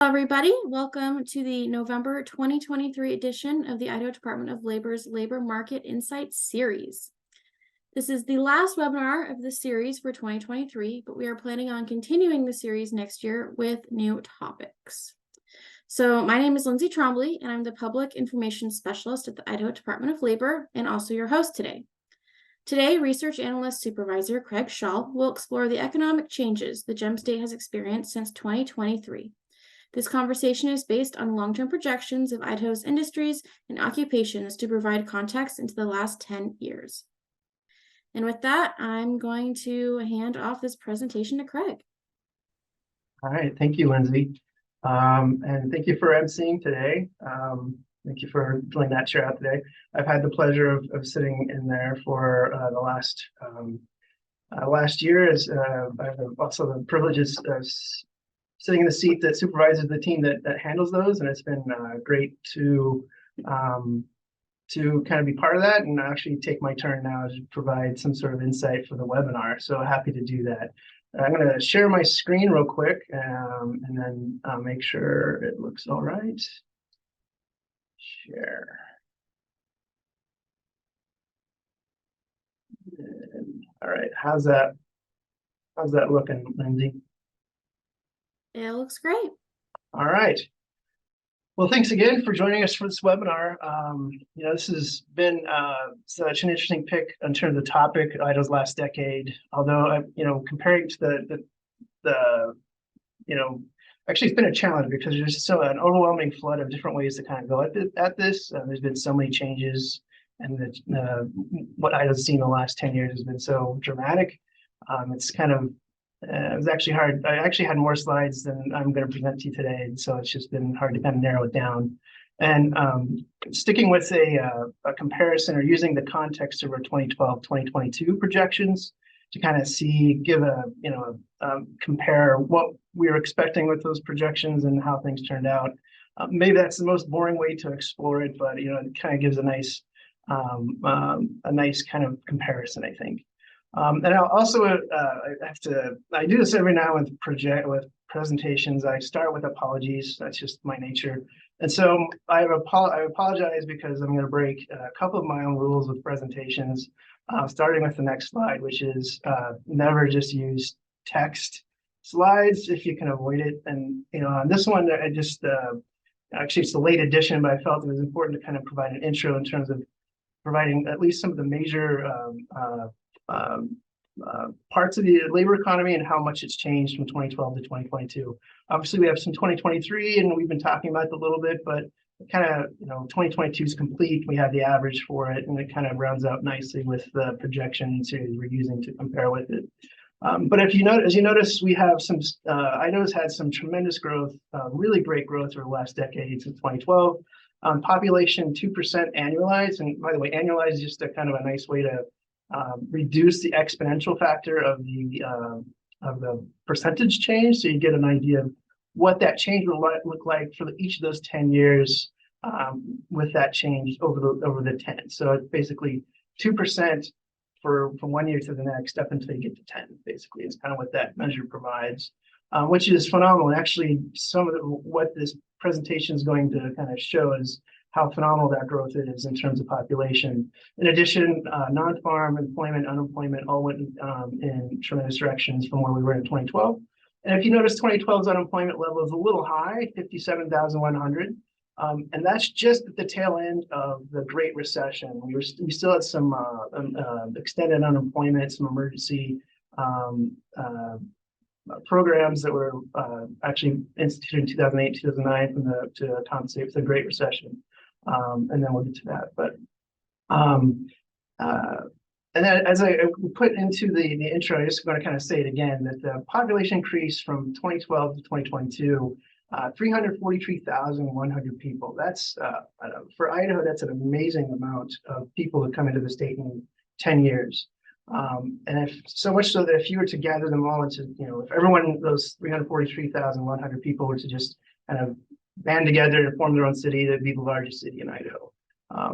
Everybody, welcome to the November 2023 edition of the Idaho Department of Labor's Labor Market Insights series. This is the last webinar of the series for 2023, but we are planning on continuing the series next year with new topics. So my name is Lindsay Trombley, and I'm the Public Information Specialist at the Idaho Department of Labor and also your host today. Today, Research Analyst Supervisor Craig Shaul will explore the economic changes the GEM State has experienced since 2023. This conversation is based on long-term projections of Idaho's industries and occupations to provide context into the last 10 years. And with that, I'm going to hand off this presentation to Craig. All right, thank you, Lindsay. And thank you for emceeing today. Thank you for filling that chair out today. I've had the pleasure of sitting in there for the last year. I have also the privileges of sitting in the seat that supervises the team that handles those, and it's been great to kind of be part of that and actually take my turn now to provide some sort of insight for the webinar. So happy to do that. I'm going to share my screen real quick and then make sure it looks all right. Share. And, all right, how's that looking, Lindsay? It looks great. All right. Well, thanks again for joining us for this webinar. This has been such an interesting pick in terms of topic, Idaho's last decade. Although, comparing to actually it's been a challenge because there's so an overwhelming flood of different ways to kind of go at this. There's been so many changes, and what Idaho's seen in the last 10 years has been so dramatic. It's kind of it was actually hard. I actually had more slides than I'm going to present to you today, and so it's just been hard to kind of narrow it down. And sticking with a comparison or using the context of our 2012-2022 projections to kind of compare what we were expecting with those projections and how things turned out. Maybe that's the most boring way to explore it, but it kind of gives a nice kind of comparison, I think. And I'll also I do this every now with presentations. I start with apologies. That's just my nature. And so I apologize because I'm going to break a couple of my own rules with presentations, starting with the next slide, which is never just use text slides if you can avoid it. And on this one, I just actually it's a late edition, but I felt it was important to kind of provide an intro in terms of providing at least some of the major parts of the labor economy and how much it's changed from 2012 to 2022. Obviously, we have some 2023, and we've been talking about it a little bit, but kind of 2022 is complete. We have the average for it, and it kind of rounds out nicely with the projection series we're using to compare with it. But as you notice, we have some. Idaho's had some tremendous growth, really great growth over the last decade since 2012. Population 2% annualized, and by the way, annualized is just a kind of a nice way to reduce the exponential factor of the percentage change, so you get an idea of what that change will look like for each of those 10 years with that change over the 10. So it's basically 2% from 1 year to the next up until you get to 10. Basically, is kind of what that measure provides, which is phenomenal. And actually, what this presentation is going to kind of show is how phenomenal that growth is in terms of population. In addition, non-farm employment, unemployment all went in tremendous directions from where we were in 2012. And if you notice, 2012's unemployment level is a little high, 57,100. And that's just at the tail end of the Great Recession. We still had some extended unemployment, some emergency programs that were actually instituted in 2008, 2009 to compensate for the Great Recession. And then we'll get to that. But and then as I put into the intro, I'm just going to kind of say it again, that the population increase from 2012 to 2022, 343,100 people. That's for Idaho, that's an amazing amount of people that come into the state in 10 years. And if so much so that if you were to gather them all into, if everyone, those 343,100 people were to just kind of band together and form their own city, that'd be the largest city in Idaho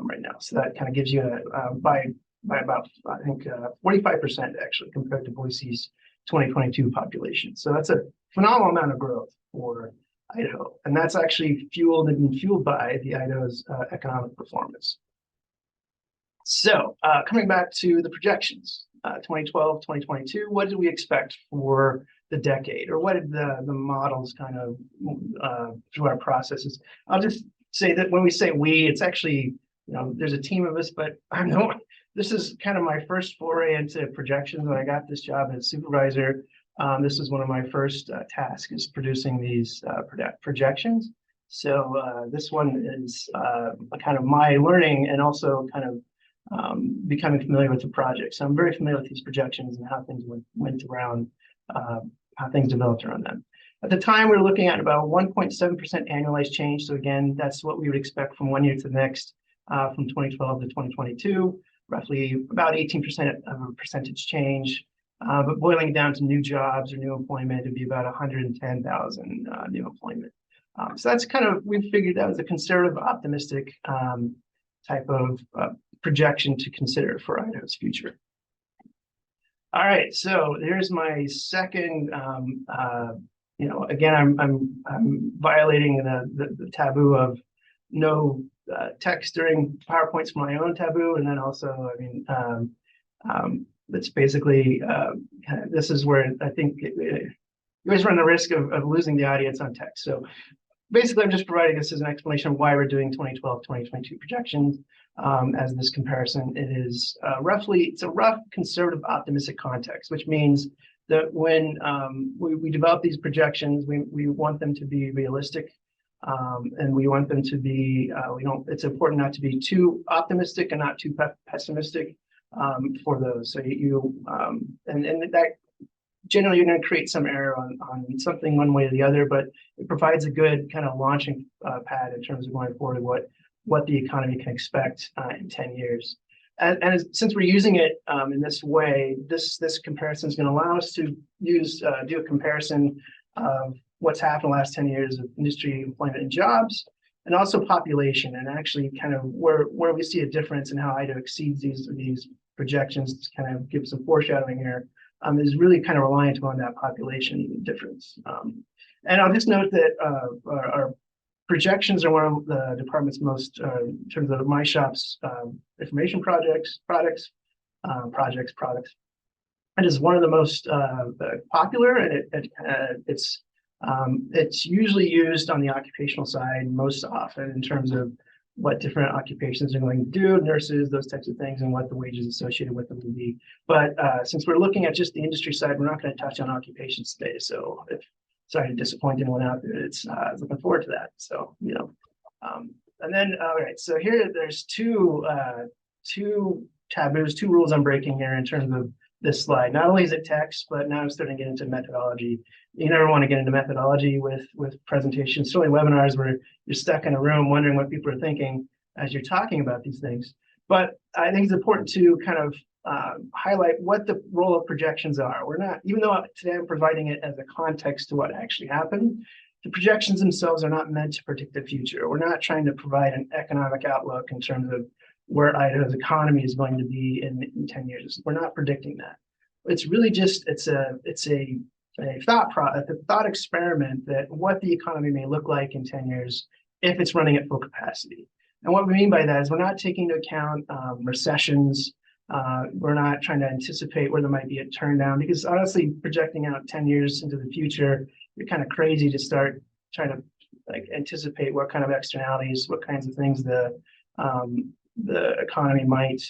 right now. So that kind of gives you by about, I think, 45% actually compared to Boise's 2022 population. So that's a phenomenal amount of growth for Idaho. And that's actually fueled by the Idaho's economic performance. So coming back to the projections, 2012, 2022, what did we expect for the decade, or what did the models kind of through our processes? I'll just say that when we say we, it's actually, there's a team of us, but I'm the one. This is kind of my first foray into projections when I got this job as supervisor. This is one of my first tasks, is producing these projections. So this one is kind of my learning, and also kind of becoming familiar with the project. So I'm very familiar with these projections and how things went around, how things developed around them. At the time, we were looking at about 1.7% annualized change. So again, that's what we would expect from one year to the next, from 2012 to 2022, roughly about 18% of a percentage change. But boiling it down to new jobs or new employment, it'd be about 110,000 new employment. So that's kind of, we figured that was a conservative, optimistic type of projection to consider for Idaho's future. All right, so here's my second. Again, I'm violating the taboo of no text during PowerPoints for my own taboo, and then also, it's basically this is where I think you always run the risk of losing the audience on text. So basically, I'm just providing this as an explanation of why we're doing 2012, 2022 projections as this comparison. It is it's a rough, conservative, optimistic context, which means that when we develop these projections, we want them to be realistic, and we want them to be, it's important not to be too optimistic and not too pessimistic for those. So and that generally you're going to create some error on something one way or the other, but it provides a good kind of launching pad in terms of going forward what the economy can expect in 10 years. And since we're using it in this way, this comparison is going to allow us to do a comparison of what's happened the last 10 years of industry, employment, and jobs, and also population, and actually kind of where we see a difference in how Idaho exceeds these projections to kind of give some foreshadowing here. Is really kind of reliant on that population difference. And I'll just note that our projections are one of the department's most, in terms of my shop's information products. It is one of the most popular, and it's usually used on the occupational side most often in terms of what different occupations are going to do, nurses, those types of things, and what the wages associated with them will be. But since we're looking at just the industry side, we're not going to touch on occupations today. So sorry to disappoint anyone out there. It's looking forward to that. So, and then, all right, so here there's two taboos, two rules I'm breaking here in terms of this slide. Not only is it text, but now I'm starting to get into methodology. You never want to get into methodology with presentations, certainly webinars where you're stuck in a room wondering what people are thinking as you're talking about these things. But I think it's important to kind of highlight what the role of projections are. We're not, even though today I'm providing it as a context to what actually happened, the projections themselves are not meant to predict the future. We're not trying to provide an economic outlook in terms of where Idaho's economy is going to be in 10 years. We're not predicting that. It's really just, it's a thought experiment that what the economy may look like in 10 years if it's running at full capacity. And what we mean by that is we're not taking into account recessions. We're not trying to anticipate where there might be a turn down, because honestly, projecting out 10 years into the future, you're kind of crazy to start trying to anticipate what kind of externalities, what kinds of things the economy might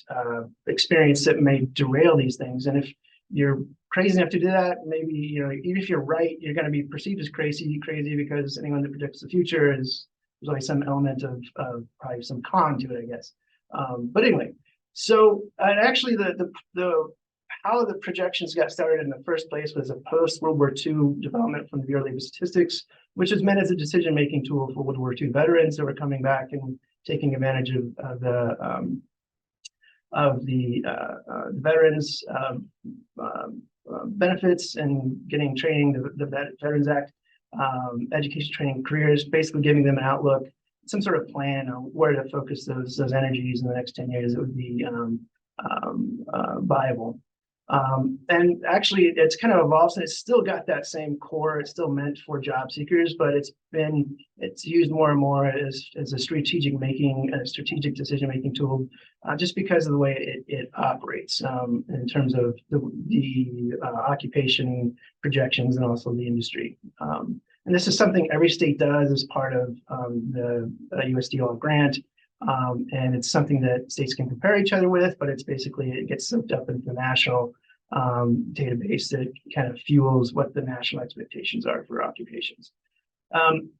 experience that may derail these things. And if you're crazy enough to do that, maybe, even if you're right, you're going to be perceived as crazy because anyone that predicts the future there's always some element of probably some con to it, I guess. But anyway, so actually how the projections got started in the first place was a post-World War II development from the Bureau of Labor Statistics, which was meant as a decision-making tool for World War II veterans that were coming back and taking advantage of the veterans benefits and getting training, the Veterans Act, education, training, careers, basically giving them an outlook, some sort of plan on where to focus those energies in the next 10 years that would be viable. And actually, it's kind of evolved, and it's still got that same core. It's still meant for job seekers, but it's used more and more as a strategic decision making tool, just because of the way it operates in terms of the occupation projections and also the industry. And this is something every state does as part of the USDO grant. And it's something that states can compare each other with, but it gets soaked up into the national database that kind of fuels what the national expectations are for occupations. And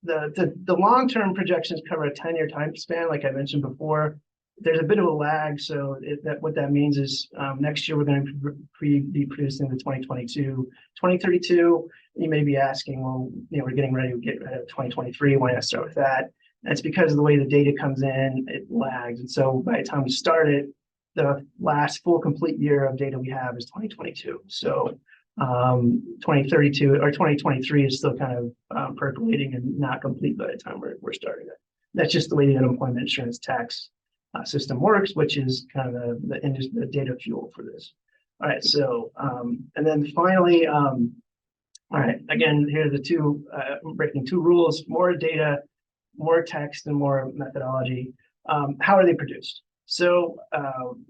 the long-term projections cover a 10-year time span, like I mentioned before. There's a bit of a lag, so what that means is next year we're going to be producing the 2022, 2032. You may be asking, well, we're getting ready to get rid of 2023. Why not start with that? That's because of the way the data comes in, it lags. And so by the time we start it, the last full complete year of data we have is 2022. So 2032 or 2023 is still kind of percolating and not complete by the time we're starting it. That's just the way the unemployment insurance tax system works, which is kind of the data fuel for this. All right, so and then finally, all right, again, here are the two, breaking two rules: more data, more text, and more methodology. How are they produced? So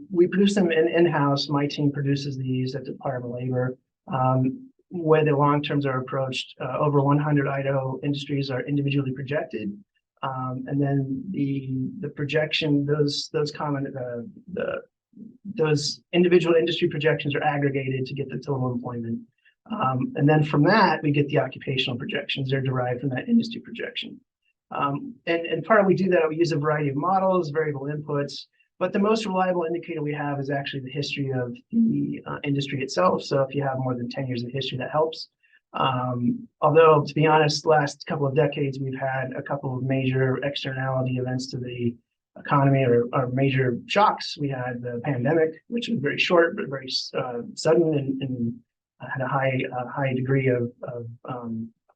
we produce them in-house. My team produces these at the Department of Labor. Where the long terms are approached, over 100 Idaho industries are individually projected. And then the projection, those individual industry projections are aggregated to get the total employment. And then from that, we get the occupational projections. They're derived from that industry projection. And part of we do that, we use a variety of models, variable inputs, but the most reliable indicator we have is actually the history of the industry itself. So if you have more than 10 years of history, that helps. Although, to be honest, the last couple of decades, we've had a couple of major externality events to the economy or major shocks. We had the pandemic, which was very short, but very sudden and had a high degree of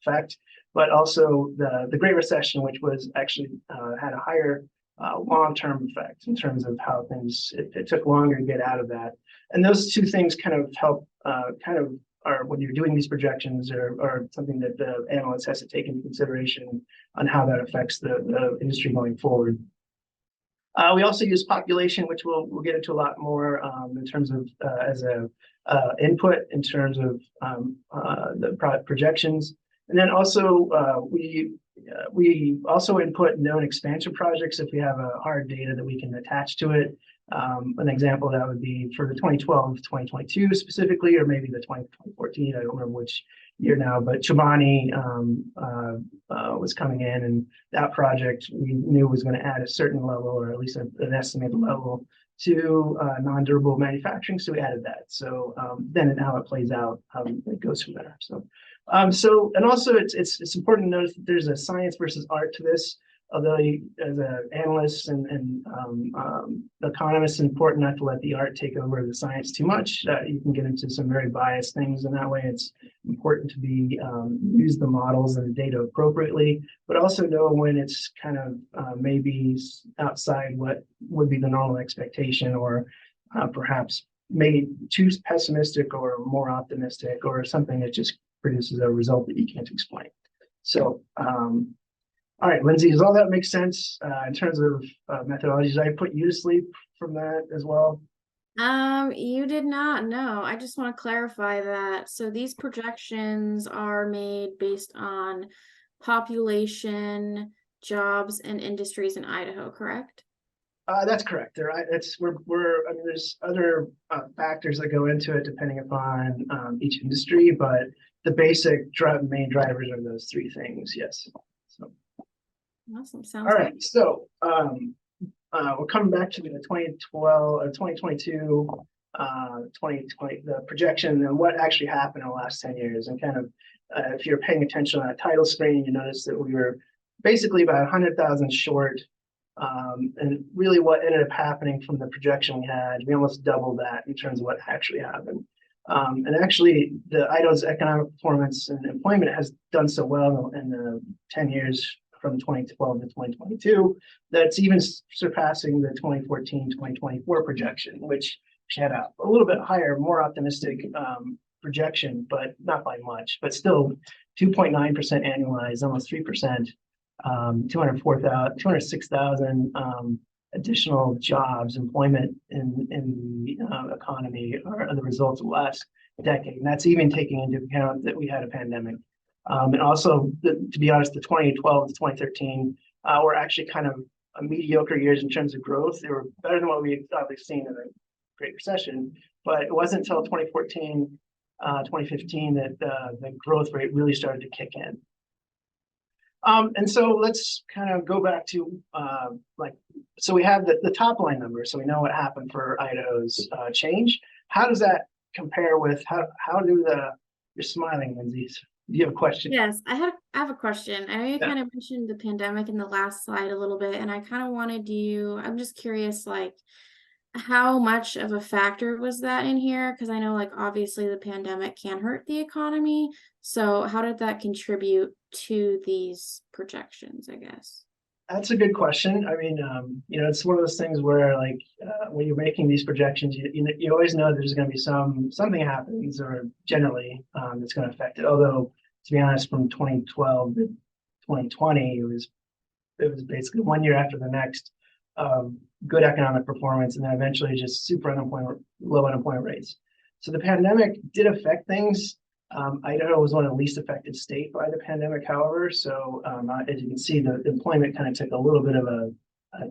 effect. But also the Great Recession, which was actually had a higher long-term effect in terms of how it took longer to get out of that. And those two things kind of help, are when you're doing these projections are something that the analyst has to take into consideration on how that affects the industry going forward. We also use population, which we'll get into a lot more in terms of as a input in terms of the projections. And then also we also input known expansion projects if we have a hard data that we can attach to it. An example of that would be for the 2012 2022 specifically, or maybe the 2014, I don't remember which year now, but Chobani was coming in, and that project we knew was going to add a certain level, or at least an estimated level, to non-durable manufacturing, so we added that. So then how it plays out, it goes from there. So and also it's important to notice that there's a science versus art to this. Although as an analyst and economist, it's important not to let the art take over the science too much. You can get into some very biased things, and that way it's important to use the models and the data appropriately, but also know when it's kind of maybe outside what would be the normal expectation, or perhaps made too pessimistic or more optimistic, or something that just produces a result that you can't explain. So all right, Lindsay, does all that make sense in terms of methodologies? I put you to sleep from that as well. You did not. No, I just want to clarify that. So these projections are made based on population, jobs, and industries in Idaho, correct? That's correct. I mean, there's other factors that go into it depending upon each industry, but the basic main drivers are those three things. Yes. So. Awesome. Sounds all right. good. So we're coming back to the 2012 or 2022, 2020, the projection and what actually happened in the last 10 years. And kind of, if you're paying attention on a title screen, you notice that we were basically about 100,000 short. And really what ended up happening from the projection we had, we almost doubled that in terms of what actually happened. And actually, the Idaho's economic performance and employment has done so well in the 10 years from 2012 to 2022 that's even surpassing the 2014-2024 projection, which had a little bit higher, more optimistic projection, but not by much, but still 2.9% annualized, almost 3%, 206,000 additional jobs, employment in the economy are the results of the last decade. And that's even taking into account that we had a pandemic. And also, to be honest, the 2012 to 2013 were actually kind of mediocre years in terms of growth. They were better than what we thought we've seen in the Great Recession, but it wasn't until 2014, 2015 that the growth rate really started to kick in. And so let's kind of go back to so we have the top line number, so we know what happened for Idaho's change. How does that compare with how do you're smiling, Lindsay? Do you have a question? Yes, I have a question. I know you kind of mentioned the pandemic in the last slide a little bit, and I kind of wanted you, I'm just curious, like, how much of a factor was that in here? Because I know, like, obviously the pandemic can hurt the economy. So how did that contribute to these projections, I guess? That's a good question. I mean, it's one of those things where, like, when you're making these projections, you always know there's going to be something happens, or generally that's going to affect it. Although, to be honest, from 2012 to 2020, it was basically 1 year after the next, good economic performance, and then eventually just low unemployment rates. So the pandemic did affect things. Idaho was one of the least affected states by the pandemic, however. So as you can see, the employment kind of took a little bit of a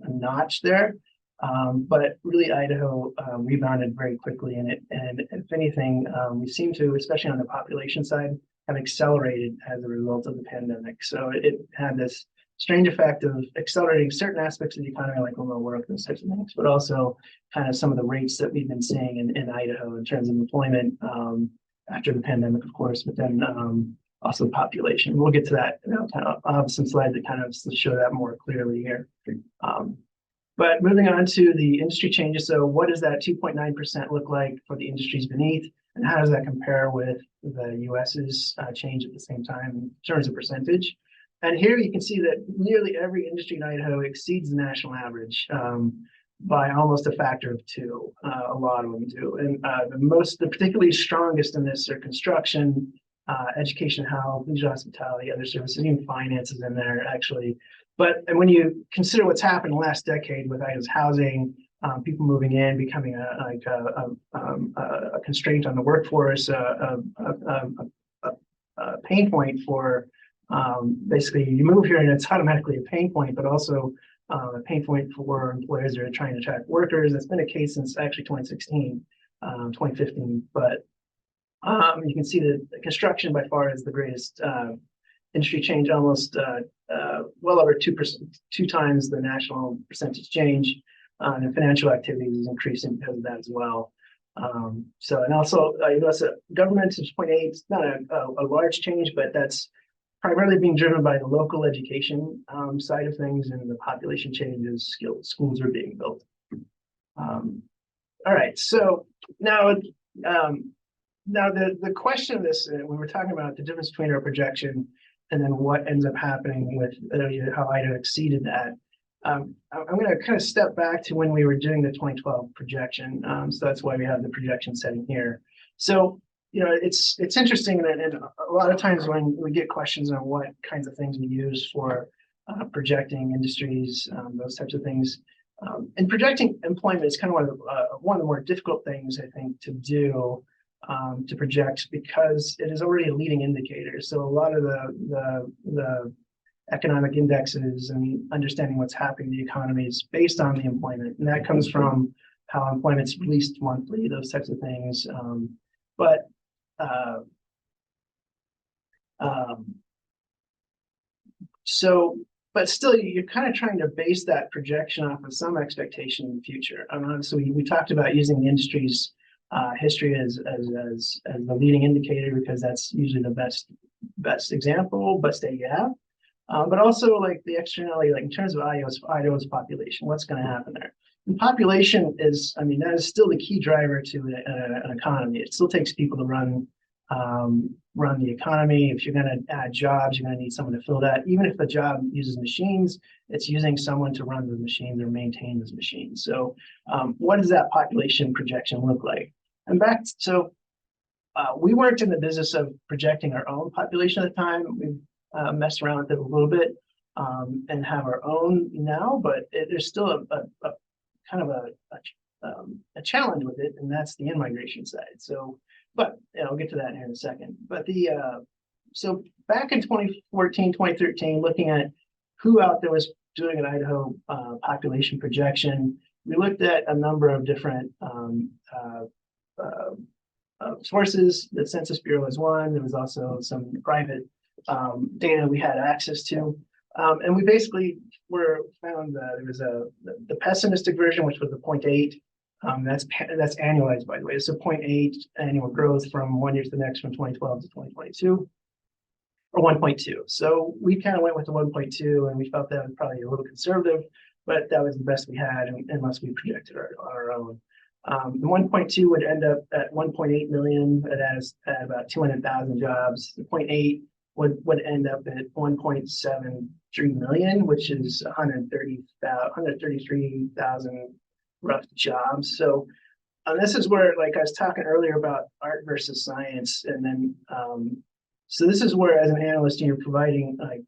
notch there. But really, Idaho rebounded very quickly in it. And if anything, we seem to, especially on the population side, have accelerated as a result of the pandemic. So it had this strange effect of accelerating certain aspects of the economy, like remote work, those types of things, but also kind of some of the rates that we've been seeing in Idaho in terms of employment after the pandemic, of course, but then also population. We'll get to that. I'll have some slides that kind of show that more clearly here. But moving on to the industry changes. So what does that 2.9% look like for the industries beneath? And how does that compare with the US's change at the same time in terms of percentage? And here you can see that nearly every industry in Idaho exceeds the national average by almost a factor of 2. A lot of them do. And the particularly strongest in this are construction, education, health, leisure, hospitality, other services, even finance is in there, actually. And when you consider what's happened in the last decade with Idaho's housing, people moving in, becoming a constraint on the workforce, a pain point for basically you move here and it's automatically a pain point, but also a pain point for employers that are trying to attract workers. That's been a case since actually 2016, 2015. But you can see that the construction by far is the greatest industry change, almost well over 2%, 2 times the national percentage change. And financial activities is increasing because of that as well. And also, U.S. government is 0.8. It's not a large change, but that's primarily being driven by the local education side of things, and the population changes, schools are being built. All right, so now the question of this, when we're talking about the difference between our projection and then what ends up happening with how Idaho exceeded that, I'm going to kind of step back to when we were doing the 2012 projection. So that's why we have the projection setting here. So it's interesting that, and a lot of times when we get questions on what kinds of things we use for projecting industries, those types of things, and projecting employment is kind of one of the more difficult things, I think, to do, to project, because it is already a leading indicator. So a lot of the economic indexes and understanding what's happening in the economy is based on the employment, and that comes from how employment's released monthly, those types of things. But still, you're kind of trying to base that projection off of some expectation in the future. So we talked about using the industry's history as the leading indicator, because that's usually the best example, best data you have. But also, like, the externality, like in terms of Idaho's population, what's going to happen there? And population is, that is still the key driver to an economy. It still takes people to run run the economy. If you're going to add jobs, you're going to need someone to fill that. Even if the job uses machines, it's using someone to run the machines or maintain those machines. So what does that population projection look like? And we weren't in the business of projecting our own population at the time. We messed around with it a little bit and have our own now, but there's still a kind of a challenge with it, and that's the in-migration side. So, but I'll get to that here in a second. But so back in 2014, 2013, looking at who out there was doing an Idaho population projection, we looked at a number of different sources. The Census Bureau was one. There was also some private data we had access to. And we basically found that there was the pessimistic version, which was the 0.8. That's annualized, by the way. It's a 0.8 annual growth from one year to the next, from 2012 to 2022, or 1.2. So we kind of went with the 1.2, and we felt that was probably a little conservative, but that was the best we had, unless we projected our own. The 1.2 would end up at 1.8 million. That has at about 200,000 jobs. The 0.8 would end up at 1.73 million, which is 133,000 rough jobs. So this is where, like I was talking earlier about art versus science, and then so this is where, as an analyst, you're providing like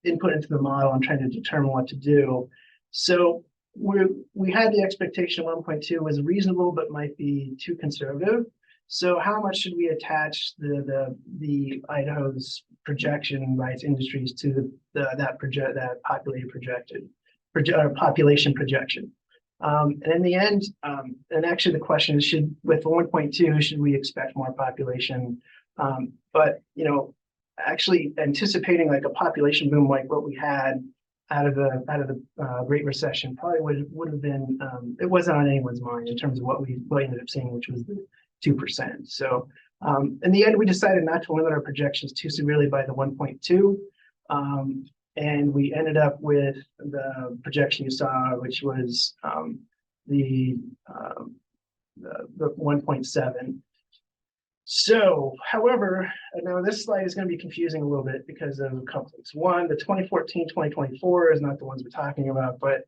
input into the model and trying to determine what to do. So we had the expectation 1.2 was reasonable, but might be too conservative. So how much should we attach the Idaho's projection by its industries to that population projection? And in the end, and actually the question is, with 1.2, should we expect more population? But actually anticipating like a population boom like what we had out of the Great Recession probably would have been, it wasn't on anyone's mind in terms of what we ended up seeing, which was the 2%. So in the end, we decided not to limit our projections too severely by the 1.2. And we ended up with the projection you saw, which was the 1.7. So, however, now this slide is going to be confusing a little bit because of a couple things. One, the 2014-2024 is not the ones we're talking about, but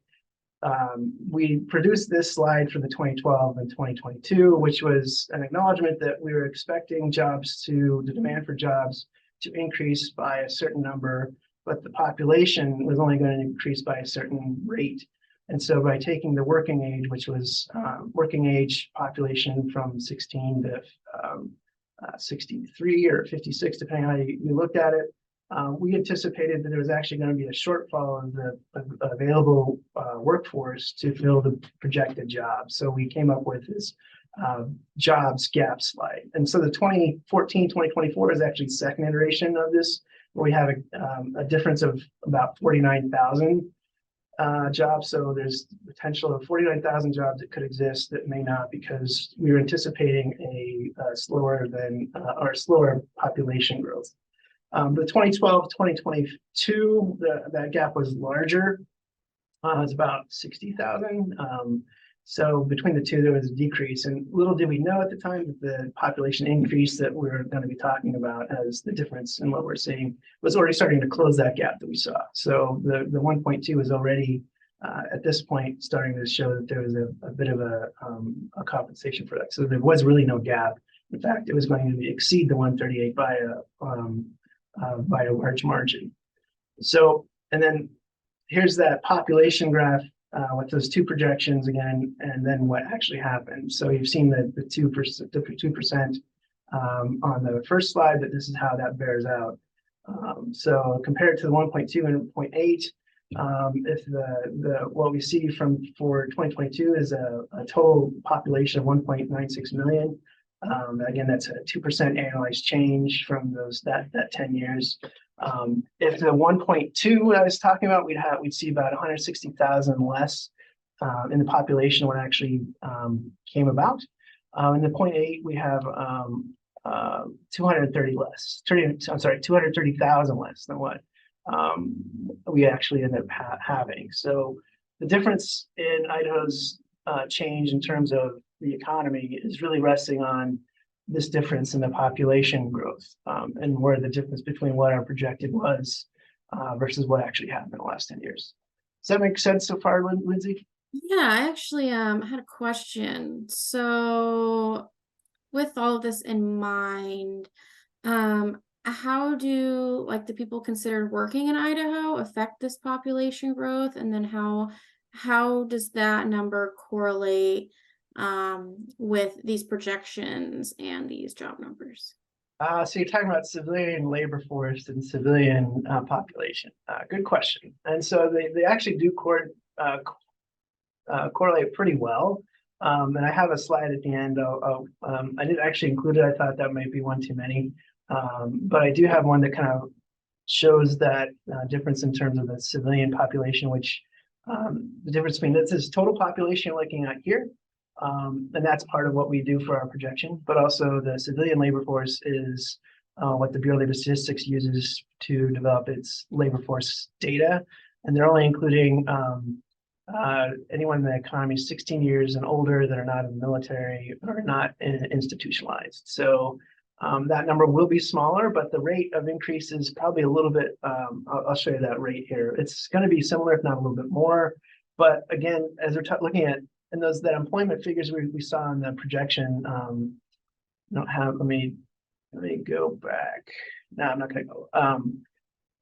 we produced this slide for the 2012 and 2022, which was an acknowledgement that we were expecting the demand for jobs to increase by a certain number, but the population was only going to increase by a certain rate. And so by taking the working age, which was working age population from 16 to 63 or 56, depending on how you looked at it, we anticipated that there was actually going to be a shortfall of the available workforce to fill the projected jobs. So we came up with this jobs gap slide. And so the 2014-2024 is actually the second iteration of this, where we have a difference of about 49,000 jobs. So there's potential of 49,000 jobs that could exist that may not, because we were anticipating a slower population growth. The 2012-2022, that gap was larger. It's about 60,000. So between the two, there was a decrease. And little did we know at the time that the population increase that we're going to be talking about as the difference in what we're seeing was already starting to close that gap that we saw. So the 1.2 was already at this point starting to show that there was a bit of a compensation for that. So there was really no gap. In fact, it was going to exceed the 138 by a large margin. So, and then here's that population graph with those two projections again, and then what actually happened. So you've seen the 2% on the first slide, but this is how that bears out. So compared to the 1.2 and 0.8, if what we see for 2022 is a total population of 1.96 million. Again, that's a 2% annualized change from that 10 years. If the 1.2 I was talking about, we'd see about 160,000 less in the population when it actually came about. In the 0.8, we have 230,000 less than what we actually end up having. So the difference in Idaho's change in terms of the economy is really resting on this difference in the population growth, and where the difference between what our projected was versus what actually happened in the last 10 years. Does that make sense so far, Lindsay? Yeah, I actually had a question. So with all of this in mind, how do like the people considered working in Idaho affect this population growth? And then how does that number correlate with these projections and these job numbers? So you're talking about civilian labor force and civilian population. Good question. And so they actually do correlate pretty well. And I have a slide at the end. I didn't actually include it. I thought that might be one too many. But I do have one that kind of shows that difference in terms of the civilian population, which the difference between this is total population looking at here. And that's part of what we do for our projection, but also the civilian labor force is what the Bureau of Labor Statistics uses to develop its labor force data. And they're only including anyone in the economy 16 years and older that are not in the military or not institutionalized. So that number will be smaller, but the rate of increase is probably a little bit, I'll show you that rate here. It's going to be similar, if not a little bit more. But again, as we're looking at, and that employment figures we saw in the projection, don't have, let me go back. No, I'm not going to go.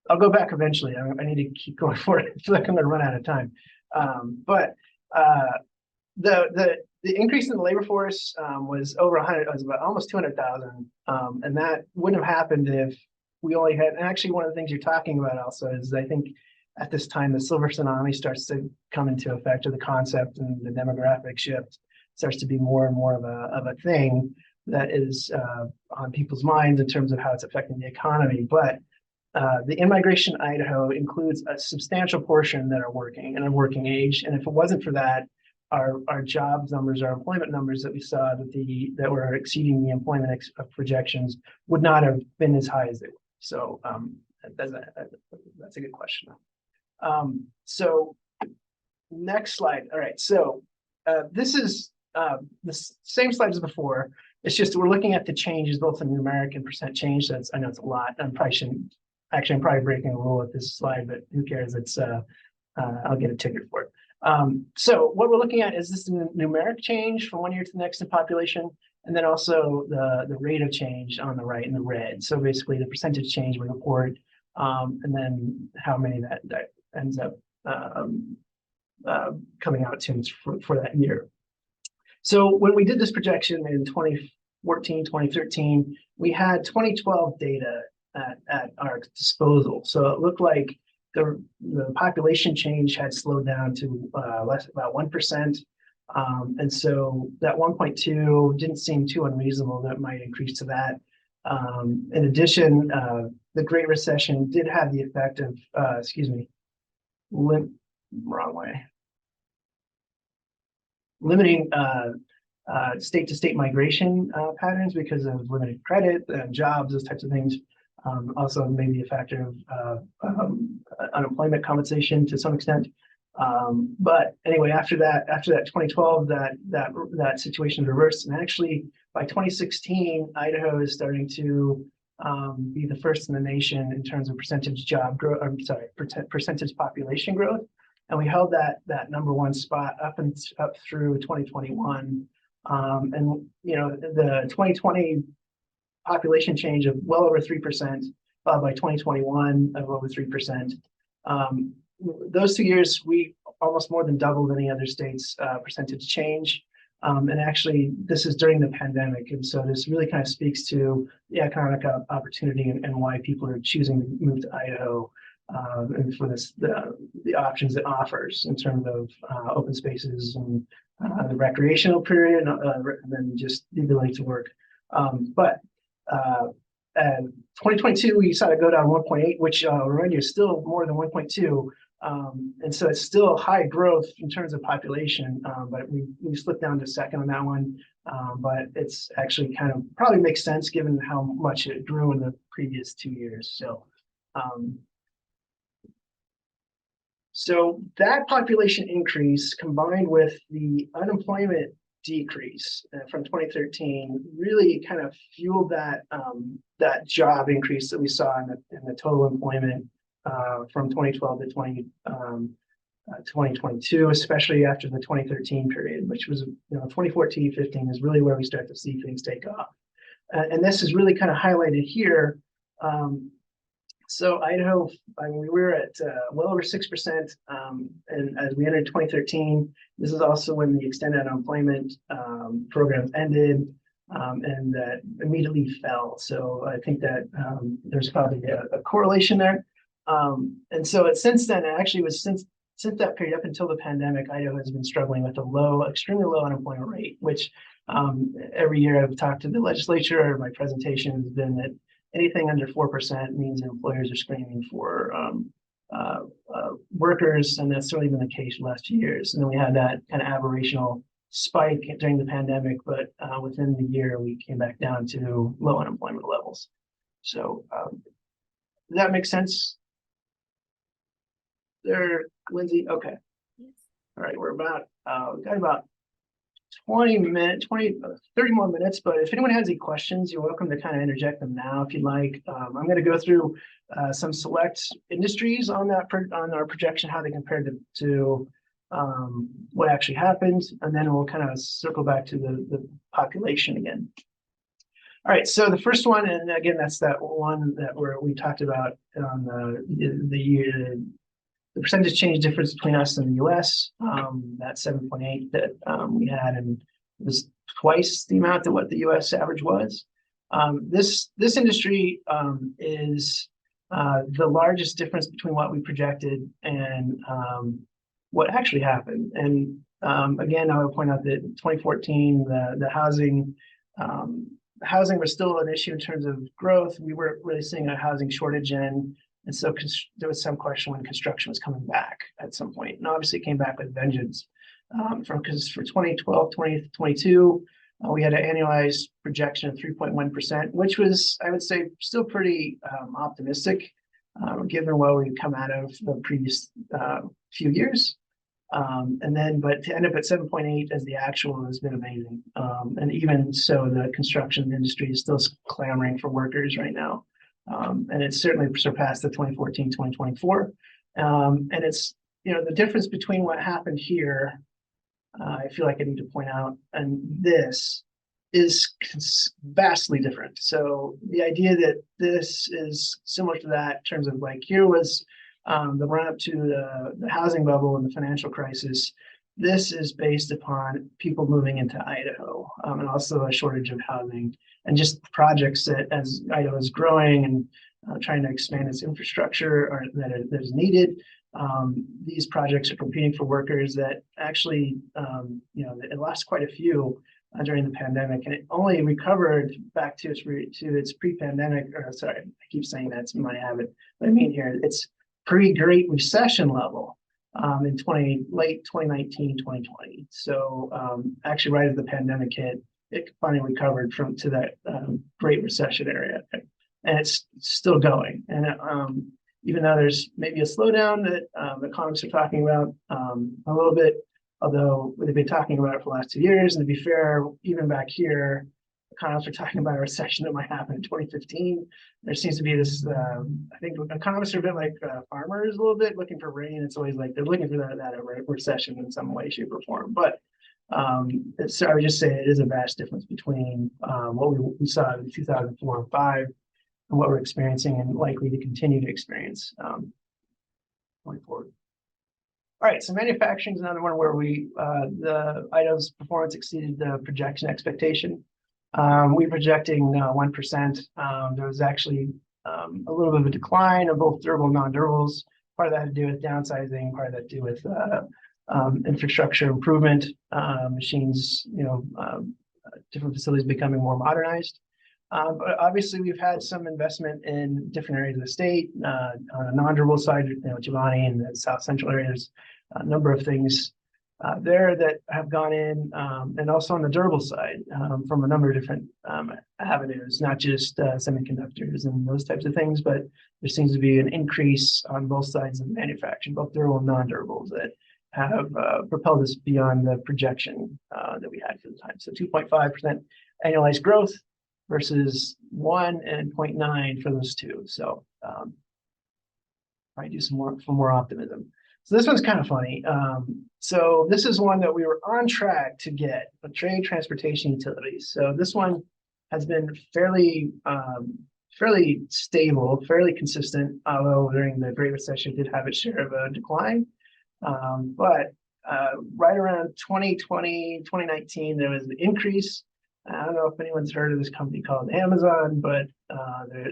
I'll go back eventually. I need to keep going forward. I feel like I'm going to run out of time. But the increase in the labor force was over 100. It was about almost 200,000, and that wouldn't have happened if we only had. And actually, one of the things you're talking about also is I think at this time the silver tsunami starts to come into effect, or the concept and the demographic shift starts to be more and more of a thing that is on people's minds in terms of how it's affecting the economy. But the in-migration in Idaho includes a substantial portion that are working and are working age. And if it wasn't for that, our jobs numbers, our employment numbers that we saw that were exceeding the employment projections would not have been as high as they were. So that's a good question. So next slide. All right. So this is the same slide as before. It's just we're looking at the changes both in numeric and percent change. That's, I know it's a lot. I'm probably breaking a rule with this slide, but who cares? It's I'll get a ticket for it. So what we're looking at is this numeric change from one year to the next in population, and then also the rate of change on the right in the red. So basically the percentage change we report, and then how many that ends up coming out to for that year. So when we did this projection in 2014, 2013, we had 2012 data at our disposal. So it looked like the population change had slowed down to about 1%. And so that 1.2 didn't seem too unreasonable that it might increase to that. In addition, the Great Recession did have the effect of, wrong way. Limiting state-to-state migration patterns because of limited credit and jobs, those types of things. Also maybe a factor of unemployment compensation to some extent. But anyway, after that 2012, that situation reversed, and actually by 2016, Idaho is starting to be the first in the nation in terms of percentage job growth. I'm sorry, percentage population growth, and we held that number one spot up through 2021. And you know, the 2020 population change of well over 3%, followed by 2021 of over 3%. Those 2 years, we almost more than doubled any other state's percentage change. And actually, this is during the pandemic. And so this really kind of speaks to the economic opportunity and why people are choosing to move to Idaho, and for the options it offers in terms of open spaces and the recreational period, and then just the ability to work. But 2022, we saw it go down 1.8, which remind you is still more than 1.2. And so it's still high growth in terms of population, but we slipped down to second on that one. But it's actually kind of probably makes sense given how much it grew in the previous 2 years. So that population increase combined with the unemployment decrease from 2013 really kind of fueled that that job increase that we saw in the total employment from 2012 to 2022, especially after the 2013 period, which was 2014-15 is really where we start to see things take off. And this is really kind of highlighted here. So Idaho, we were at well over 6%, and as we entered 2013, this is also when the extended unemployment programs ended, and that immediately fell. So I think that there's probably a correlation there. And so since then, it actually was since that period up until the pandemic, Idaho has been struggling with a extremely low unemployment rate, which every year I've talked to the legislature, or my presentation has been that anything under 4% means employers are screaming for workers, and that's certainly been the case for the last few years. And then we had that kind of aberrational spike during the pandemic, but within the year we came back down to low unemployment levels. So does that make sense there, Lindsay? Okay. Yes. All right, we've got about 30 more minutes, but if anyone has any questions, you're welcome to kind of interject them now if you'd like. I'm going to go through some select industries on our projection, how they compared to what actually happened, and then we'll kind of circle back to the population again. All right, so the first one, and again, that's that one that we talked about on the percentage change difference between us and the U.S. That 7.8 that we had, and it was twice the amount of what the U.S. average was. This industry is the largest difference between what we projected and what actually happened. And again, I would point out that in 2014, the housing was still an issue in terms of growth. We weren't really seeing a housing shortage in. And so there was some question when construction was coming back at some point. And obviously it came back with vengeance because for 2012, 2022, we had an annualized projection of 3.1%, which was, I would say, still pretty optimistic given what we've come out of the previous few years. But to end up at 7.8 as the actual has been amazing. And even so, the construction industry is still clamoring for workers right now. And it's certainly surpassed the 2014, 2024. And it's, the difference between what happened here, I feel like I need to point out, and this is vastly different. So the idea that this is similar to that in terms of like here was the run up to the housing bubble and the financial crisis. This is based upon people moving into Idaho and also a shortage of housing and just projects that as Idaho is growing and trying to expand its infrastructure or that is needed. These projects are competing for workers that actually, it lost quite a few during the pandemic, and it only recovered back to its pre-pandemic, or sorry, I keep saying that's my habit. What I mean here, it's pre-Great Recession level. In late 2019, 2020. So actually right as the pandemic hit, it finally recovered to that Great Recession area. And it's still going. And even though there's maybe a slowdown that economists are talking about a little bit, although they've been talking about it for the last 2 years, and to be fair, even back here, economists are talking about a recession that might happen in 2015. There seems to be this, I think economists are a bit like farmers a little bit looking for rain. It's always like they're looking for that recession in some way, shape, or form. But I would just say it is a vast difference between what we saw in 2004 and 5 and what we're experiencing and likely to continue to experience going forward. All right, so manufacturing is another one where the Idaho's performance exceeded the projection expectation. We're projecting 1%. There was actually a little bit of a decline of both durable and non-durables. Part of that had to do with downsizing, part of that to do with infrastructure improvement, machines, different facilities becoming more modernized. But obviously, we've had some investment in different areas of the state. On the non-durable side, Giovanni and the South Central area, there's a number of things there that have gone in, and also on the durable side from a number of different avenues, not just semiconductors and those types of things, but there seems to be an increase on both sides of manufacturing, both durable and non-durables, that have propelled us beyond the projection that we had for the time. So 2.5% annualized growth versus 1 and 0.9 for those two. So probably do some more for more optimism. So this one's kind of funny. So this is one that we were on track to get, but trade, transportation, utilities. So this one has been fairly stable, fairly consistent, although during the Great Recession did have its share of a decline. But right around 2020, 2019, there was an increase. I don't know if anyone's heard of this company called Amazon, but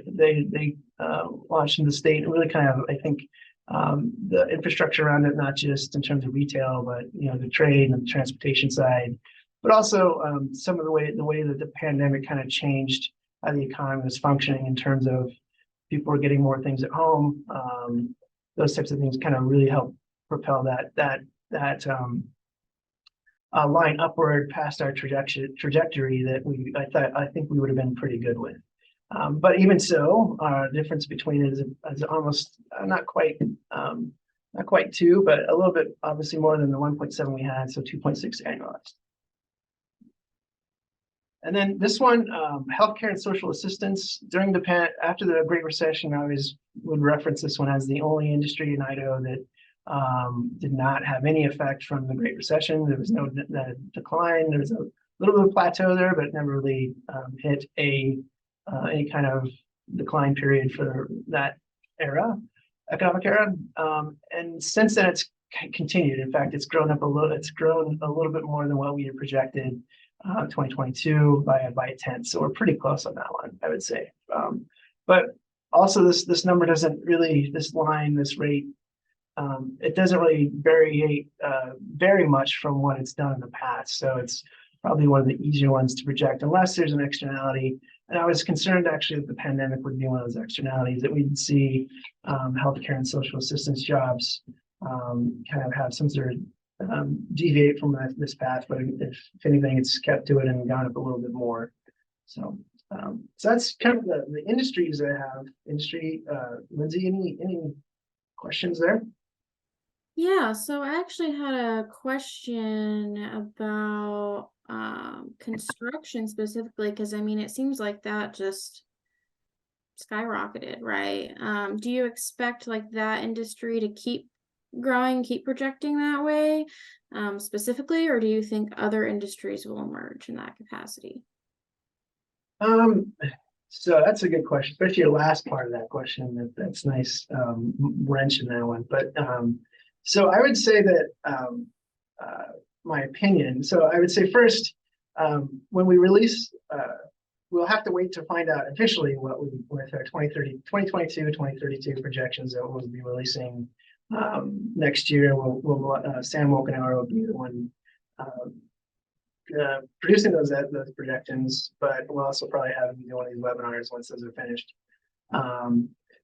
they launched in the state and really kind of, I think, the infrastructure around it, not just in terms of retail, but the trade and the transportation side, but also some of the way that the pandemic kind of changed how the economy was functioning in terms of people were getting more things at home. Those types of things kind of really helped propel that line upward past our trajectory that I think we would have been pretty good with. But even so, our difference between it is almost not quite 2, but a little bit obviously more than the 1.7 we had, so 2.6 annualized. And then this one, healthcare and social assistance after the Great Recession, I always would reference this one as the only industry in Idaho that did not have any effect from the Great Recession. There was no decline. There was a little bit of plateau there, but never really hit any kind of decline period for that economic era. And since then, it's continued. In fact, it's grown a little bit more than what we had projected. 2022 by a tenth, so we're pretty close on that one, I would say. But also, this number doesn't really, this rate, it doesn't really vary very much from what it's done in the past. So it's probably one of the easier ones to project, unless there's an externality. And I was concerned actually that the pandemic would be one of those externalities, that we'd see healthcare and social assistance jobs kind of have some sort of deviate from this path, but if anything, it's kept to it and gone up a little bit more. So that's kind of the industries that I have. Lindsay, any questions there? Yeah, so I actually had a question about construction specifically, because I mean, it seems like that just skyrocketed, right? Do you expect like that industry to keep growing, keep projecting that way specifically, or do you think other industries will emerge in that capacity? So that's a good question, especially your last part of that question. That's nice wrench in that one. But so I would say that my opinion. So I would say first, when we release, we'll have to wait to find out officially what we with our 2022, 2032 projections that we'll be releasing next year. Sam Wolkenauer will be the one producing those projections, but we'll also probably have him do one of these webinars once those are finished.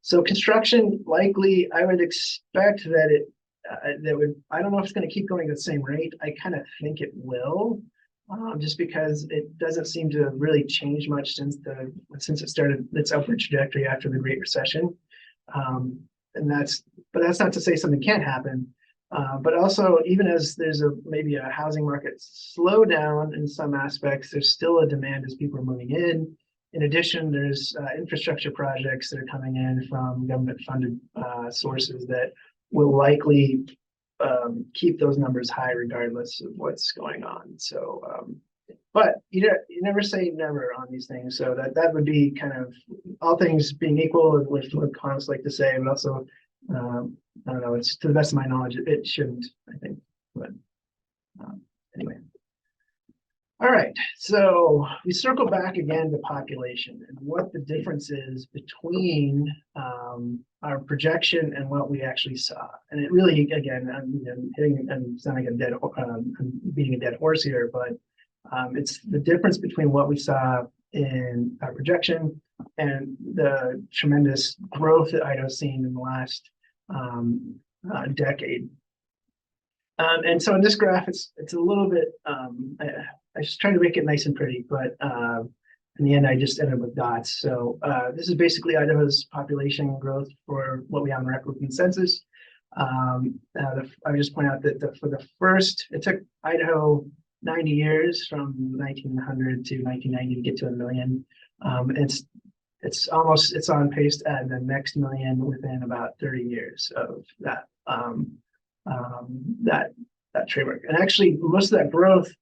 So construction, likely, I would expect that I don't know if it's going to keep going at the same rate. I kind of think it will, just because it doesn't seem to have really changed much since it started its upward trajectory after the Great Recession. But that's not to say something can't happen. But also, even as there's maybe a housing market slowdown in some aspects, there's still a demand as people are moving in. In addition, there's infrastructure projects that are coming in from government-funded sources that will likely keep those numbers high regardless of what's going on. So, but you never say never on these things. So that would be kind of all things being equal, with what economists like to say, but also I don't know. It's to the best of my knowledge, it shouldn't, I think. But anyway. All right. So we circle back again to population and what the difference is between our projection and what we actually saw. And it really, again, I'm sounding I'm beating a dead horse here, but it's the difference between what we saw in our projection and the tremendous growth that Idaho's seen in the last decade. And so in this graph, it's a little bit, I just tried to make it nice and pretty, but in the end, I just ended up with dots. So this is basically Idaho's population growth for what we have on record from the census. I would just point out that for the first, it took Idaho 90 years from 1900 to 1990 to get to 1 million. It's on pace to add the next million within about 30 years of that that trademark. And actually, most of that growth,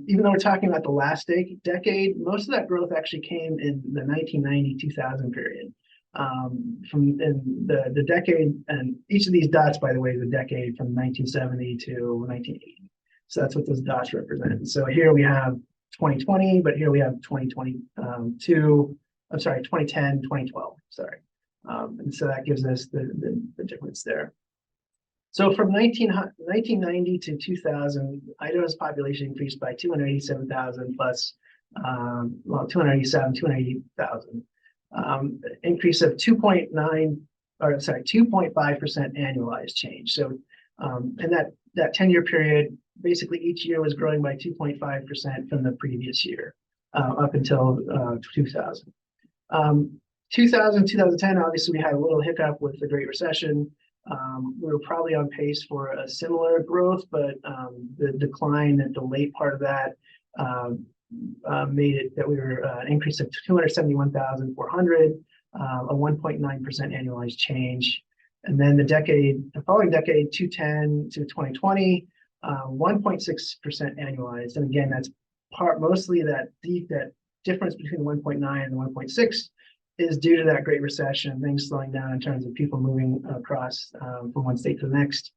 even though we're talking about the last decade, most of that growth actually came in the 1990-2000 period. From in the decade, and each of these dots, by the way, is a decade from 1970 to 1980. So that's what those dots represent. So here we have 2020, but here we have 2022. I'm sorry, 2010, 2012. Sorry, and so that gives us the difference there. So from 1990 to 2000, Idaho's population increased by 287,000 plus, well, 287, 280,000. Increase of 2.9, or sorry, 2.5% annualized change. So, and that 10-year period, basically each year was growing by 2.5% from the previous year, up until 2000. 2010, obviously we had a little hiccup with the Great Recession. We were probably on pace for a similar growth, but the decline at the late part of that made it that we were an increase of 271,400, a 1.9% annualized change. And then the following decade, 2010 to 2020, 1.6% annualized. And again, that's mostly that difference between 1.9 and 1.6 is due to that Great Recession, things slowing down in terms of people moving across from one state to the next.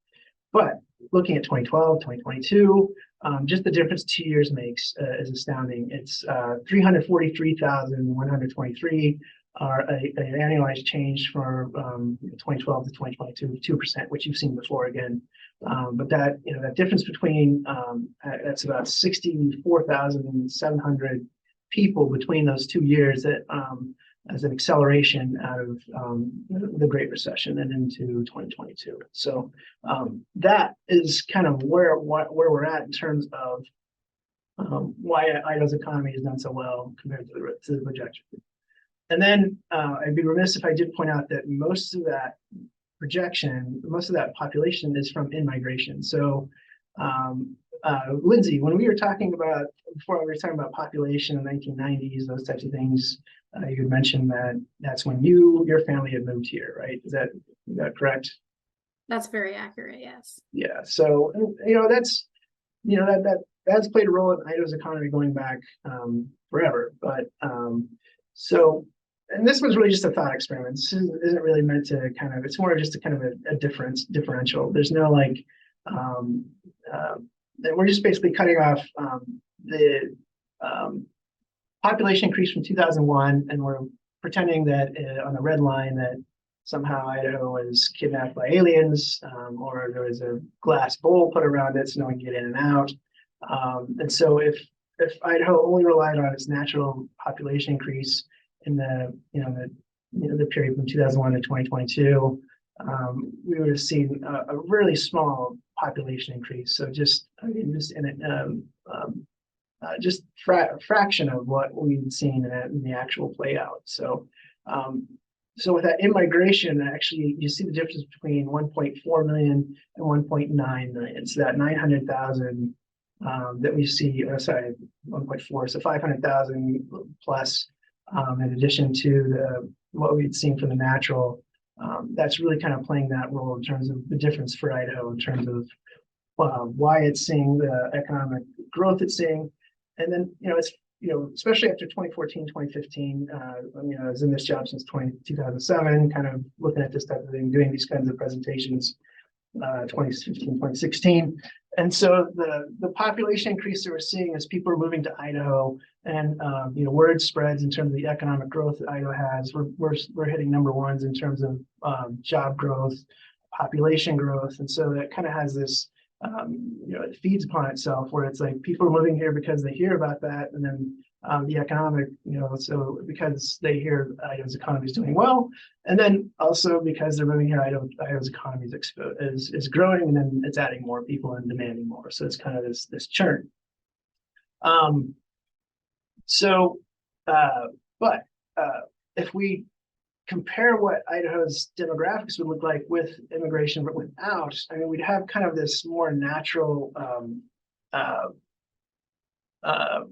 But looking at 2012, 2022, just the difference 2 years makes is astounding. It's 343,123 are an annualized change for 2012 to 2022, 2%, which you've seen before again. But that that difference between that's about 64,700 people between those 2 years that as an acceleration out of the Great Recession and into 2022. So that is kind of where we're at in terms of why Idaho's economy has done so well compared to the projection. And then I'd be remiss if I did point out that most of that projection, most of that population is from in-migration. So Lindsay, when we were talking about, before we were talking about population in the 1990s, those types of things, you had mentioned that that's when your family had moved here, right? Is that correct? That's very accurate, yes. Yeah, so that's that's played a role in Idaho's economy going back forever. But so, and this was really just a thought experiment. This isn't really meant to kind of, it's more just a kind of a differential. There's no like we're just basically cutting off the population increase from 2001, and we're pretending that on the red line that somehow Idaho was kidnapped by aliens, or there was a glass bowl put around it so no one can get in and out. And so if Idaho only relied on its natural population increase in the period from 2001 to 2022, we would have seen a really small population increase. So just fraction of what we've seen in the actual play out. So so with that in-migration, actually you see the difference between 1.4 million and 1.9 million. So that 900,000 that we see, sorry, 1.4, so 500,000 plus, in addition to what we'd seen for the natural. That's really kind of playing that role in terms of the difference for Idaho in terms of why it's seeing the economic growth it's seeing. And then, it's, especially after 2014, 2015, I was in this job since 2007, kind of looking at this type of thing, doing these kinds of presentations, 2015, 2016. And so the population increase that we're seeing as people are moving to Idaho, and word spreads in terms of the economic growth that Idaho has. We're hitting number ones in terms of job growth, population growth, and so that kind of has this it feeds upon itself, where it's like people are moving here because they hear about that, and then the economic, so because they hear Idaho's economy is doing well, and then also because they're moving here, Idaho's economy is growing, and then it's adding more people and demanding more. So it's kind of this churn. But if we compare what Idaho's demographics would look like with immigration, but without, I mean, we'd have kind of this more natural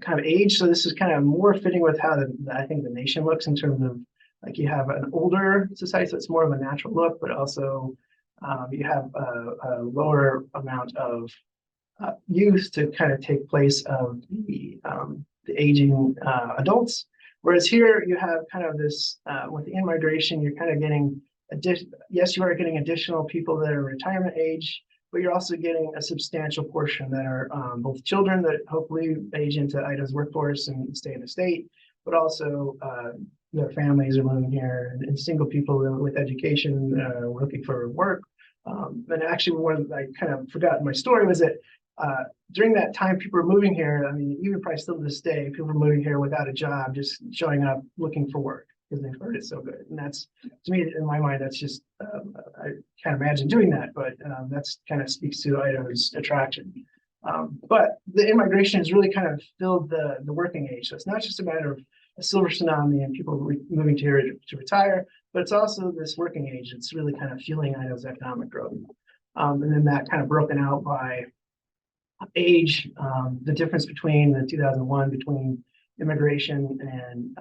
kind of age. So this is kind of more fitting with how I think the nation looks in terms of like you have an older society, so it's more of a natural look, but also you have a lower amount of youth to kind of take place of the aging adults. Whereas here you have kind of this with the in-migration, you're kind of getting yes, you are getting additional people that are retirement age, but you're also getting a substantial portion that are both children that hopefully age into Idaho's workforce and stay in the state, but also their families are moving here, and single people with education looking for work. And actually, one I kind of forgot in my story was that during that time, people were moving here. I mean, even probably still to this day, people are moving here without a job, just showing up looking for work because they've heard it so good. And that's, to me, in my mind, that's just, I can't imagine doing that, but that's kind of speaks to Idaho's attraction. But the immigration has really kind of filled the working age. So it's not just a matter of a silver tsunami and people moving to here to retire, but it's also this working age. It's really kind of fueling Idaho's economic growth. And then that kind of broken out by age, the difference between the 2001 between immigration and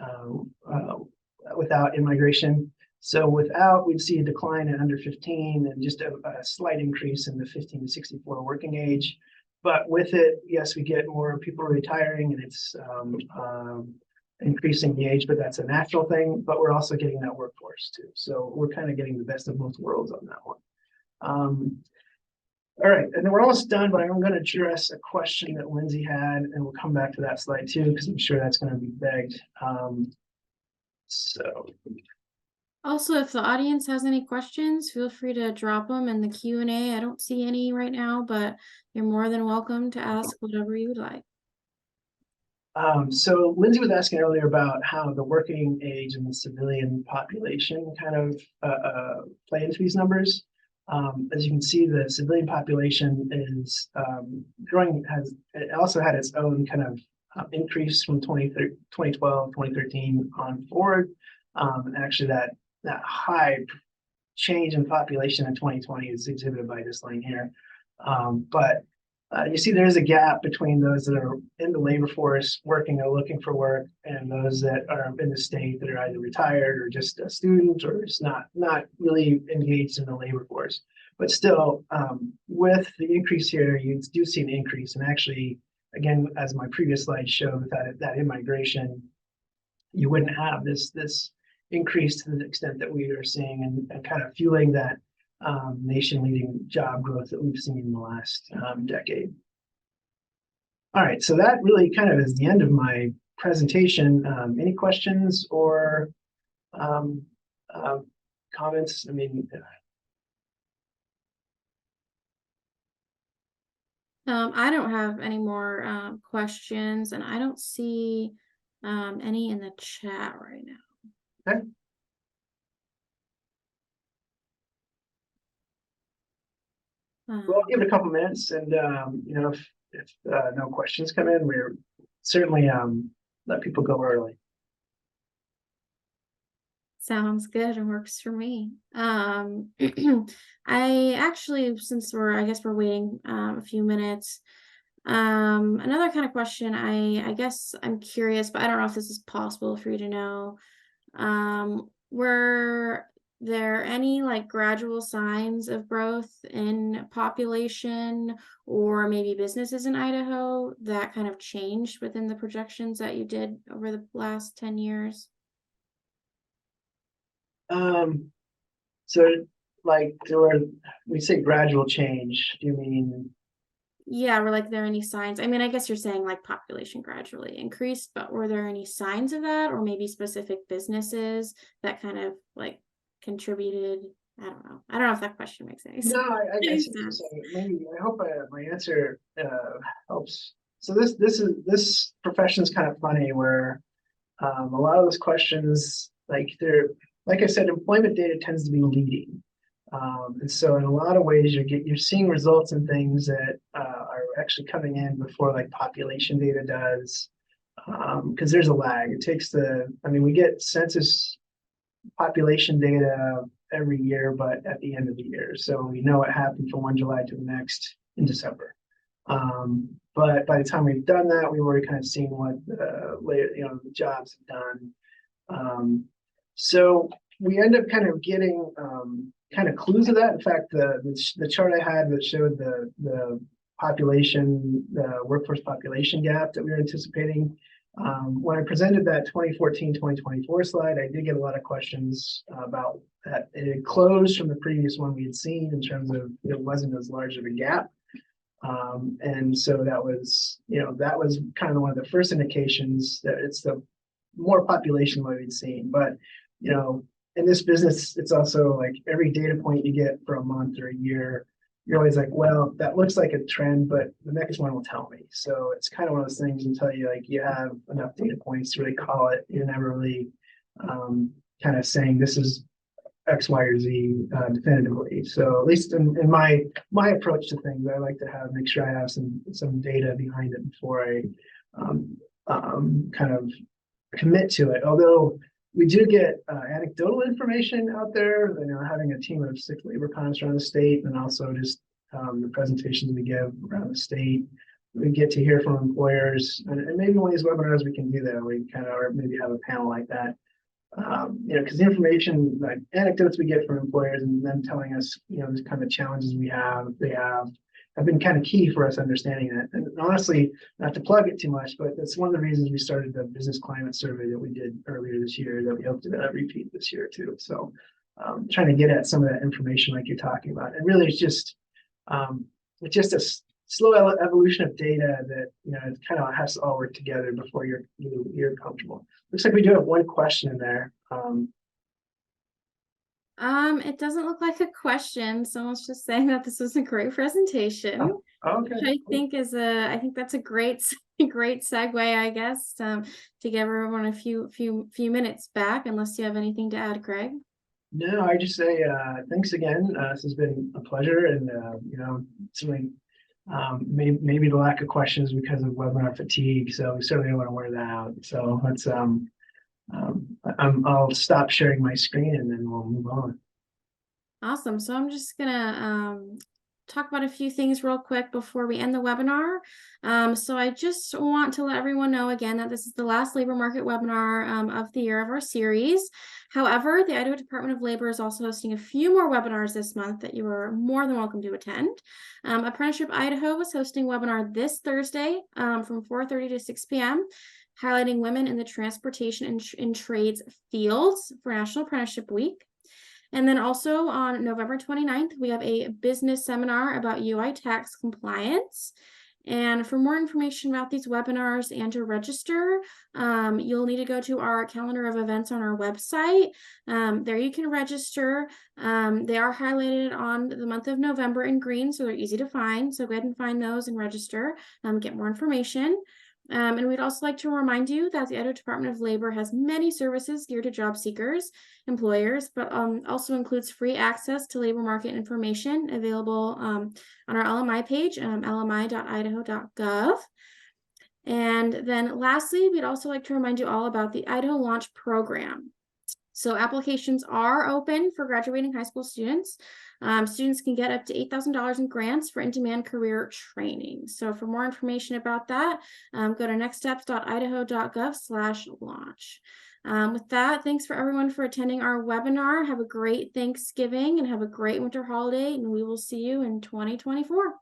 without immigration. So without, we'd see a decline in under 15 and just a slight increase in the 15 to 64 working age. But with it, yes, we get more people retiring and it's increasing the age, but that's a natural thing. But we're also getting that workforce too. So we're kind of getting the best of both worlds on that one. All right, and then we're almost done, but I'm going to address a question that Lindsay had, and we'll come back to that slide too, because I'm sure that's going to be begged. So. Also, if the audience has any questions, feel free to drop them in the Q&A. I don't see any right now, but you're more than welcome to ask whatever you would like. So Lindsay was asking earlier about how the working age and the civilian population kind of play into these numbers. As you can see, the civilian population is growing, it also had its own kind of increase from 2012, 2013 on forward. And actually that high change in population in 2020 is exhibited by this line here. But you see there's a gap between those that are in the labor force working or looking for work and those that are in the state that are either retired or just a student or just not really engaged in the labor force. But still, with the increase here, you do see an increase. And actually, again, as my previous slide showed, that immigration, you wouldn't have this increase to the extent that we are seeing and kind of fueling that nation-leading job growth that we've seen in the last decade. All right, so that really kind of is the end of my presentation. Any questions or comments? I mean, I don't have any more questions, and I don't see any in the chat right now. Okay. Well, I'll give it a couple minutes, and you know, if no questions come in, we're certainly let people go early. Sounds good and works for me. I actually, since I guess we're waiting a few minutes. Another kind of question, I guess I'm curious, but I don't know if this is possible for you to know. Were there any like gradual signs of growth in population or maybe businesses in Idaho that kind of changed within the projections that you did over the last 10 years? So like we say gradual change, do you mean? Yeah, were like there any signs? I mean, I guess you're saying like population gradually increased, but were there any signs of that or maybe specific businesses that kind of like contributed? I don't know. I don't know if that question makes any sense. No, I guess maybe I hope my answer helps. So this profession is kind of funny where a lot of those questions, like I said, employment data tends to be leading. And so in a lot of ways you're seeing results in things that are actually coming in before like population data does, because there's a lag. It takes we get census population data every year, but at the end of the year. So we know what happened from 1 July to the next in December. But by the time we've done that, we've already kind of seen what the jobs have done. So we end up kind of getting kind of clues of that. In fact, the chart I had that showed the population, the workforce population gap that we were anticipating. When I presented that 2014-2024 slide, I did get a lot of questions about that. It had closed from the previous one we had seen in terms of it wasn't as large of a gap. And so that was kind of one of the first indications that it's the more population than we've seen. But, in this business, it's also like every data point you get for a month or a year, you're always like, well, that looks like a trend, but the next one will tell me. So it's kind of one of those things until you have enough data points to really call it. You're never really kind of saying this is X, Y, or Z definitively. So at least in my approach to things, I like to make sure I have some data behind it before I kind of commit to it. Although we do get anecdotal information out there, having a team of 6 labor economists around the state, and also just the presentations we give around the state. We get to hear from employers, and maybe one of these webinars we can do that. We kind of, or maybe have a panel like that. Because the information, like anecdotes we get from employers and them telling us, the kind of challenges they have been kind of key for us understanding that. And honestly, not to plug it too much, but that's one of the reasons we started the business climate survey that we did earlier this year, that we hope to repeat this year too. So trying to get at some of that information like you're talking about. And really it's just a slow evolution of data that, it kind of has to all work together before you're comfortable. Looks like we do have one question in there. It doesn't look like a question. Someone's just saying that this was a great presentation. Okay. Which I think that's a great segue, I guess, to give everyone a few minutes back, unless you have anything to add, Craig. No, I just say thanks again. This has been a pleasure, and certainly maybe the lack of questions because of webinar fatigue. So we certainly don't want to wear that out. So let's I'll stop sharing my screen and then we'll move on. Awesome. So I'm just gonna talk about a few things real quick before we end the webinar. So I just want to let everyone know again that this is the last labor market webinar of the year of our series. However, the Idaho Department of Labor is also hosting a few more webinars this month that you are more than welcome to attend. Apprenticeship Idaho is hosting a webinar this Thursday from 4:30 to 6 p.m. highlighting women in the transportation and trades fields for National Apprenticeship Week. And then also on November 29th, we have a business seminar about UI tax compliance. And for more information about these webinars and to register, you'll need to go to our calendar of events on our website. There you can register. They are highlighted on the month of November in green, so they're easy to find. So go ahead and find those and register, get more information. And we'd also like to remind you that the Idaho Department of Labor has many services geared to job seekers, employers, but also includes free access to labor market information available on our LMI page, lmi.idaho.gov. And then lastly, we'd also like to remind you all about the Idaho Launch Program. So applications are open for graduating high school students. Students can get up to $8,000 in grants for in-demand career training. So for more information about that, go to nextsteps.idaho.gov/launch. With that, thanks for everyone for attending our webinar. Have a great Thanksgiving and have a great winter holiday, and we will see you in 2024.